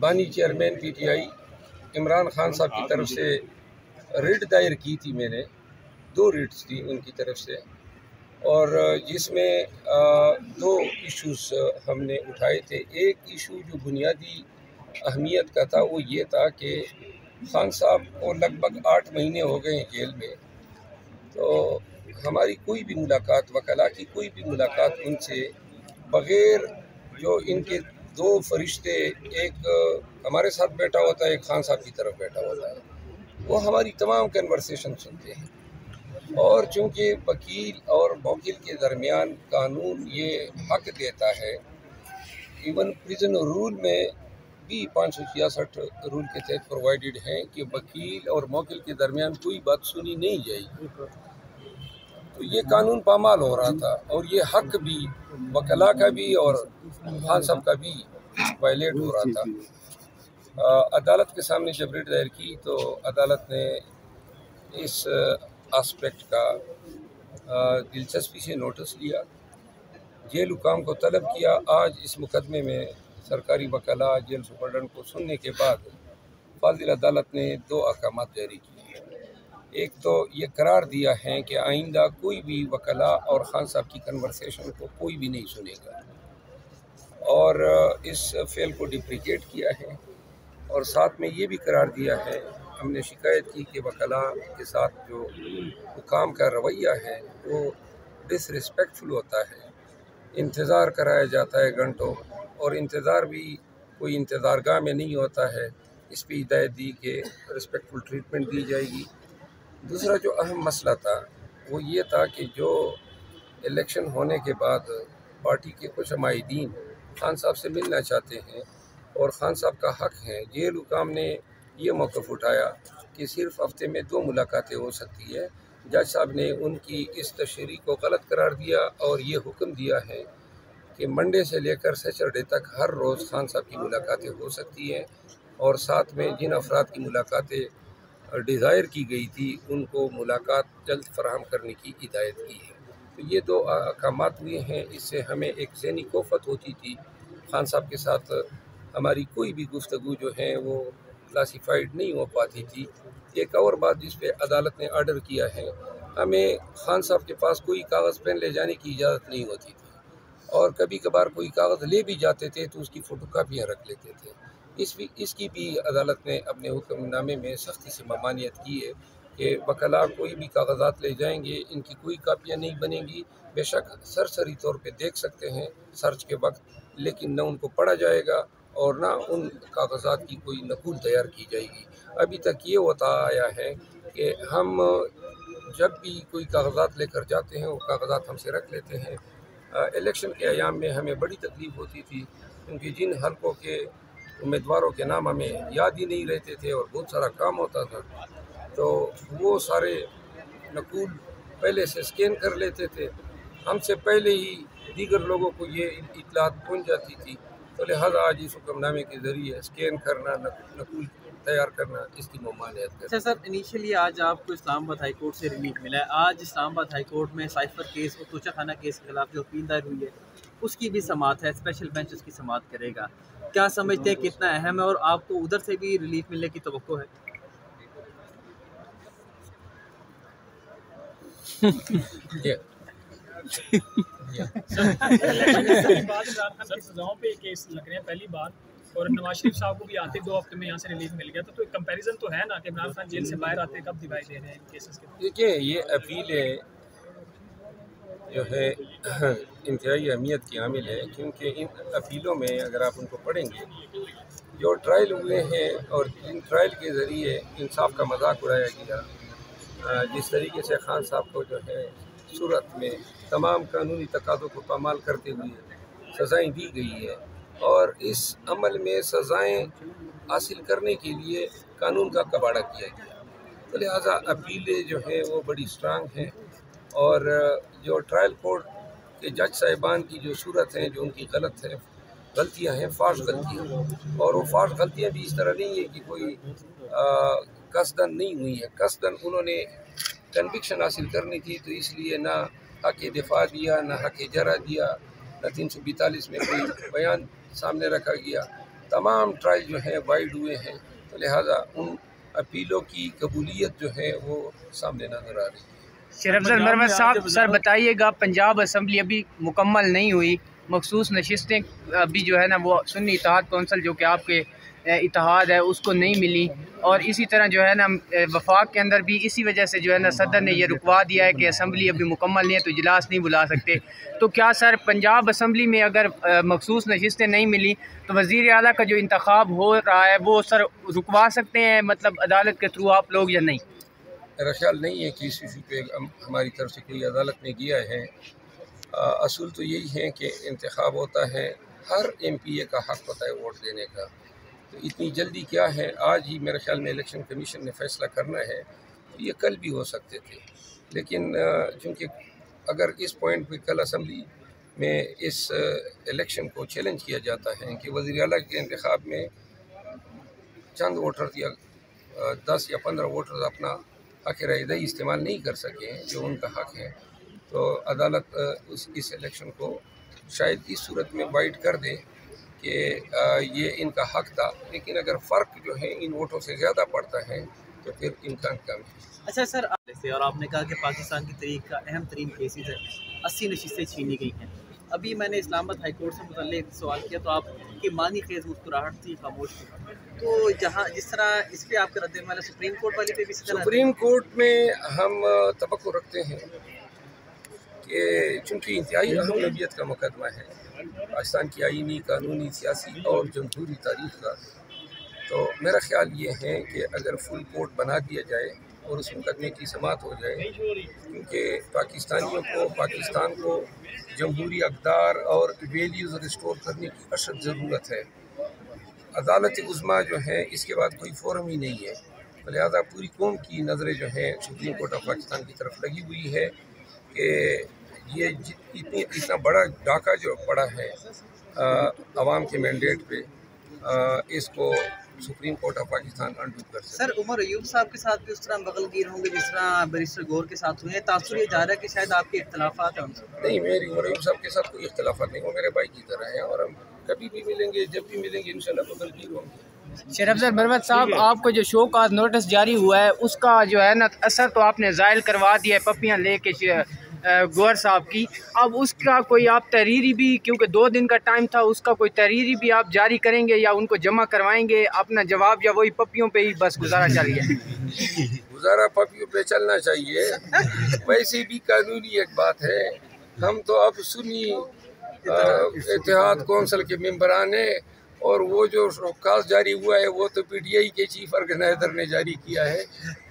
بانی chairman P T I Imran Khan صاحب کی طرف سے ریٹ دائر کی تھی میں نے، 2 ریٹس تھی ان کی طرف سے، اور جس میں 2 ایشوز ہم نے اٹھائے تھے۔ ایک ایشو جو بنیادی اہمیت کا تھا وہ یہ تھا کہ خان صاحب کو لگ بھگ 8 مہینے ہو گئے ہیں جیل میں، تو ہماری کوئی بھی ملاقات، وکلاء کی کوئی بھی ملاقات ان سے بغیر جو ان کے 2 فرشتے، ایک ہمارے ساتھ بیٹھا ہوتا ہے، ایک خان صاحب کی طرف بیٹھا ہوتا ہے، وہ ہماری تمام کنورسیشن سنتے ہیں۔ اور چونکہ وکیل اور موکل کے درمیان قانون یہ حق دیتا ہے، ایون پریزن رول میں بھی 566 رول کے تحت پرووائڈڈ ہیں کہ وکیل اور موکل کے درمیان کوئی بات سنی نہیں جائے گی، تو یہ قانون پامال ہو رہا تھا، اور یہ حق بھی وکلاء کا بھی اور خان صاحب کا بھی وائلیٹ ہو رہا تھا۔ عدالت کے سامنے جب ریٹ دائر کی تو عدالت نے اس آسپیکٹ کا دلچسپی سے نوٹس لیا، جیل حکام کو طلب کیا۔ آج اس مقدمے میں سرکاری وکلاء جیل سپرڈنٹ کو سننے کے بعد فاضل عدالت نے 2 احکامات جاری کیے ہیں۔ ایک تو یہ قرار دیا ہے کہ آئندہ کوئی بھی وکلاء اور خان صاحب کی کنورسیشن کو کوئی بھی نہیں سنے گا، اور اس فعل کو ڈپریکیٹ کیا ہے، اور ساتھ میں یہ بھی قرار دیا ہے، ہم نے شکایت کی کہ وکلاء کے ساتھ جو حکام کا رویہ ہے وہ ڈس ریسپیکٹفل ہوتا ہے، انتظار کرایا جاتا ہے گھنٹوں، اور انتظار بھی کوئی انتظار گاہ میں نہیں ہوتا ہے، اس پہ ہدایت دی کہ رسپیکٹفل ٹریٹمنٹ دی جائے گی۔ دوسرا جو اہم مسئلہ تھا وہ یہ تھا کہ جو الیکشن ہونے کے بعد پارٹی کے کچھ عمائدین خان صاحب سے ملنا چاہتے ہیں اور خان صاحب کا حق ہے، جیل حکام نے یہ موقف اٹھایا کہ صرف ہفتے میں 2 ملاقاتیں ہو سکتی ہے۔ جج صاحب نے ان کی اس تشریح کو غلط قرار دیا اور یہ حکم دیا ہے کہ منڈے سے لے کر سیچرڈے تک ہر روز خان صاحب کی ملاقاتیں ہو سکتی ہیں، اور ساتھ میں جن افراد کی ملاقاتیں ڈیزائر کی گئی تھی ان کو ملاقات جلد فراہم کرنے کی ہدایت کی ہے۔ تو یہ 2 احکامات ہوئے ہیں، اس سے ہمیں ایک ذہنی کوفت ہوتی تھی، خان صاحب کے ساتھ ہماری کوئی بھی گفتگو جو ہے وہ کلاسیفائڈ نہیں ہو پاتی تھی۔ ایک اور بات جس پہ عدالت نے آرڈر کیا ہے، ہمیں خان صاحب کے پاس کوئی کاغذ پین لے جانے کی اجازت نہیں ہوتی تھی، اور کبھی کبھار کوئی کاغذ لے بھی جاتے تھے تو اس کی فوٹو کاپیاں رکھ لیتے تھے۔ اس کی بھی عدالت نے اپنے حکم نامے میں سختی سے ممانعت کی ہے کہ وکلاء کوئی بھی کاغذات لے جائیں گے، ان کی کوئی کاپیاں نہیں بنیں گی، بے شک سرسری طور پہ دیکھ سکتے ہیں سرچ کے وقت، لیکن نہ ان کو پڑھا جائے گا اور نہ ان کاغذات کی کوئی نقول تیار کی جائے گی۔ ابھی تک یہ ہوتا آیا ہے کہ ہم جب بھی کوئی کاغذات لے کر جاتے ہیں وہ کاغذات ہم سے رکھ لیتے ہیں۔ الیکشن کے ایام میں ہمیں بڑی تکلیف ہوتی تھی، کیونکہ جن حلقوں کے امیدواروں کے نام ہمیں یاد ہی نہیں رہتے تھے اور بہت سارا کام ہوتا تھا، تو وہ سارے نقول پہلے سے اسکین کر لیتے تھے، ہم سے پہلے ہی دیگر لوگوں کو یہ اطلاعات پہنچ جاتی تھی، تو لہٰذا آج اس حکم نامے کے ذریعے اسکین کرنا، نقول تیار کرنا، اس کی ممانعت کرنا۔ اچھا سر، انیشلی آج آپ کو اسلام آباد ہائی کورٹ سے ریلیف ملا ہے، آج اسلام آباد ہائی کورٹ میں سائفر کیس اور توچہ خانہ کیس کے خلاف جو اپیل دائر ہوئی ہے اس کی بھی سماعت ہے، اسپیشل بینچ اس کی سماعت کرے گا، کیا سمجھتے ہیں کتنا اہم ہے، اور آپ کو ادھر سے بھی ریلیف ملنے کی توقع ہے؟ سزاؤں پہ کیس لگ رہے ہیں پہلی بار، اور نواز شریف صاحب کو بھی آتے 2 ہفتے میں یہاں سے ریلیف مل گیا، تو ایک کمپیریزن تو ہے نا کہ عمران خان جیل سے باہر آتے کب دبائی دے رہے ہیں کیسز کے؟ دیکھیے، یہ اپیلیں جو ہے انتہائی اہمیت کی حامل ہے، کیونکہ ان اپیلوں میں اگر آپ ان کو پڑھیں گے، جو ٹرائل ہوئے ہیں اور جن ٹرائل کے ذریعے انصاف کا مذاق اڑایا گیا، جس طریقے سے خان صاحب کو جو ہے صورت میں تمام قانونی تقاضوں کو پامال کرتے ہوئے سزائیں دی گئی ہے، اور اس عمل میں سزائیں حاصل کرنے کے لیے قانون کا کباڑہ کیا گیا، تو لہٰذا اپیلیں جو ہیں وہ بڑی اسٹرانگ ہیں، اور جو ٹرائل کورٹ کے جج صاحبان کی جو صورت ہیں، جو ان کی غلطیاں ہیں، فاش غلطیاں، اور وہ فاش غلطیاں بھی اس طرح نہیں ہے کہ کوئی قصدن نہیں ہوئی ہے، قصدن انہوں نے کنوکشن حاصل کرنی تھی، تو اس لیے نہ حق دفاع دیا، نہ حق جرح دیا، نہ 342 میں کوئی بیان سامنے رکھا گیا، तमाम ट्रायल जो हैं वाइड हुए हैं, तो लिहाजा उन अपीलों की कबूलियत जो है वो सामने नज़र आ रही है। शेर अफजल मरवत साहब, सर बताइएगा, पंजाब असम्बली अभी मुकम्मल नहीं हुई, मखसूस नशिस्तें अभी जो है ना वो सुन्नी इत्तेहाद कौंसिल जो कि आपके इत्तेहाद है उसको नहीं मिली, और इसी तरह जो है ना वफाक के अंदर भी इसी वजह से जो है ना सदर ने ये रुकवा दिया है कि असम्बली अभी मुकम्मल नहीं है तो इजलास नहीं बुला सकते। तो क्या सर पंजाब असम्बली में अगर मखसूस नशिस्तें नहीं मिली तो वज़ीर आला का जो इंतखाब हो रहा है वो सर रुकवा सकते हैं, मतलब अदालत के थ्रू आप लोग, या नहीं? मेरा ख्याल नहीं है कि इस इशू पे हमारी तरफ से कोई अदालत में गया है। असूल तो यही है कि इंतखाब होता है, हर MPA का हक़ होता है वोट देने का, तो इतनी जल्दी क्या है? आज ही मेरे ख्याल में इलेक्शन कमीशन ने फैसला करना है, तो ये कल भी हो सकते थे, लेकिन चूँकि अगर इस पॉइंट पे कल असम्बली में इस इलेक्शन को चैलेंज किया जाता है कि वज़ीर आला के इंतखाब में चंद वोटर्स या 10 या 15 वोटर्स अपना हक़ रायदही इस्तेमाल नहीं कर सके जो उनका हक़ है, तो अदालत इस इलेक्शन को शायद इस सूरत में वाइड कर दे कि ये इनका हक़ था, लेकिन अगर फ़र्क जो है इन वोटों से ज़्यादा पड़ता है तो फिर इम्कान कम है। अच्छा सर, और आपने कहा कि पाकिस्तान की तारीख का अहम तरीन केसेस है, 80 नशिस्तें छीनी गई हैं। अभी मैंने इस्लामाबाद हाई कोर्ट से मुतल्लिक़ सवाल किया तो आपकी मानी खेज़ मुस्कुराहट थी, खामोश थी। तो जहाँ जिस तरह इस पर आपका रद्द अमल सुप्रीम कोर्ट वाली पे भी सुप्रीम कोर्ट में हम तवक्को रखते हैं कि चूँकि इंतहाई अहमियत का मुकदमा है पाकिस्तान की आईनी, कानूनी, सियासी और जमहूरी तारीख़ का, तो मेरा ख्याल ये है कि अगर फुल कोर्ट बना दिया जाए और उस मुकदमे की समाअत हो जाए, क्योंकि पाकिस्तानियों को, पाकिस्तान को जमहूरी अक़दार और वैल्यूज़ रिस्टोर करने की अशद ज़रूरत है। अदालत उज़्मा जो है इसके बाद कोई फ़ोरम ही नहीं है, तो लिहाजा पूरी कौम की नज़रें जो हैं सुप्रीम कोर्ट ऑफ पाकिस्तान की तरफ लगी हुई है कि ये इतना बड़ा डाका जो पड़ा है अवाम के मैंडेट पे, इसको supreme court of Pakistan undo कर सकते। सर उमर अयूब साहब के साथ भी उस तरह बगलगीर होंगे जिस तरह बैरिस्टर गौर के साथ हुए हैं, तासुर ये जा रहा है कि शायद आपके इख्तलाफात हैं उनसे? नहीं, मेरी उमर अयूब साहब के साथ कोई इख्तलाफात नहीं, वो मेरे भाई की तरह हैं और हम कभी भी मिलेंगे, जब भी मिलेंगे इंशाल्लाह बगलगीर होंगे। शेर अफजल मरवत साहब, आपको जो शो का नोटिस जारी हुआ है उसका जो है ना असर तो आपने ज़ाहिर करवा दिया है पप्पियाँ लेके गौर साहब की, अब उसका कोई आप तहरीरी भी, क्योंकि 2 दिन का टाइम था, उसका कोई तहरीरी भी आप जारी करेंगे या उनको जमा करवाएंगे अपना जवाब, या वही पप्पियों पे ही बस गुजारा चल गया? गुजारा पप्पियों पे चलना चाहिए, वैसे भी कानूनी एक बात है, हम तो अब सुन्नी इत्तेहाद कौंसिल के मेंबरान हैं, और वो जो शोकास जारी हुआ है वो तो PTI के चीफ ऑर्गेनाइजर ने जारी किया है,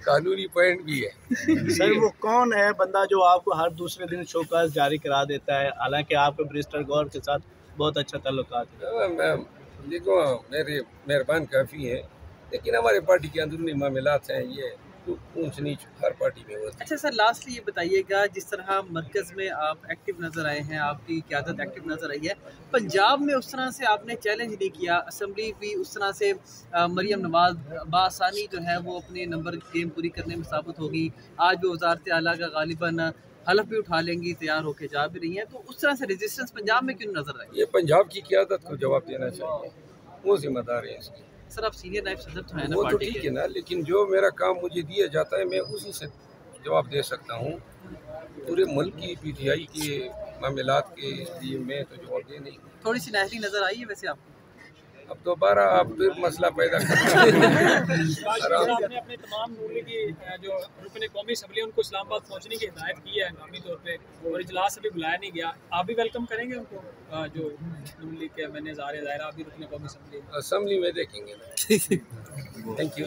कानूनी पॉइंट भी है। सर वो कौन है बंदा जो आपको हर दूसरे दिन शोकास जारी करा देता है, हालांकि आपके बैरिस्टर गौर के साथ बहुत अच्छा ताल्लुकात है? देखो मेरे मेहरबान काफ़ी हैं, लेकिन हमारे पार्टी के अंदरूनी मामलात हैं, ये ऊंच नीच हर पार्टी में होती है। अच्छा सर, लास्टली ये बताइएगा, जिस तरह मरकज़ में आप एक्टिव नज़र आए हैं, आपकी क़यादत एक्टिव नज़र आई है, पंजाब में उस तरह से आपने चैलेंज नहीं किया, असम्बली भी उस तरह से मरियम नवाज़ बासानी जो है वो अपने नंबर गेम पूरी करने में साबित होगी, आज भी वज़ारत आला का गालिबन हलफ भी उठा लेंगी, तैयार होकर जा भी रही हैं, तो उस तरह से रेजिस्टेंस पंजाब में क्यों नज़र आई? ये पंजाब की क़यादत को जवाब देना चाहिए, वो जिम्मेदार है इसकी। सर आप सीनियर नायब सदर तो हैं ना वो तो पार्टी ठीक के? है ना, लेकिन जो मेरा काम मुझे दिया जाता है मैं उसी से जवाब दे सकता हूँ। पूरे मुल्क की PTI के मामलात के लिए मैं तो जवाब दे नहीं। थोड़ी सी नाहरी नज़र आई है वैसे आपको? अब दोबारा आप फिर मसला पैदा कर आपने अपने तमाम नून की जो रुकन कौमी असम्बली उनको इस्लामाबाद पहुँचने की हिदायत की है हंगामी तौर पे, और इजलास अभी बुलाया नहीं गया, आप भी वेलकम करेंगे उनको? जो नून लीग के मैंने ज़ाहिर आप भी रुकन कौमी असम्बली असेंबली में देखेंगे। Thank you.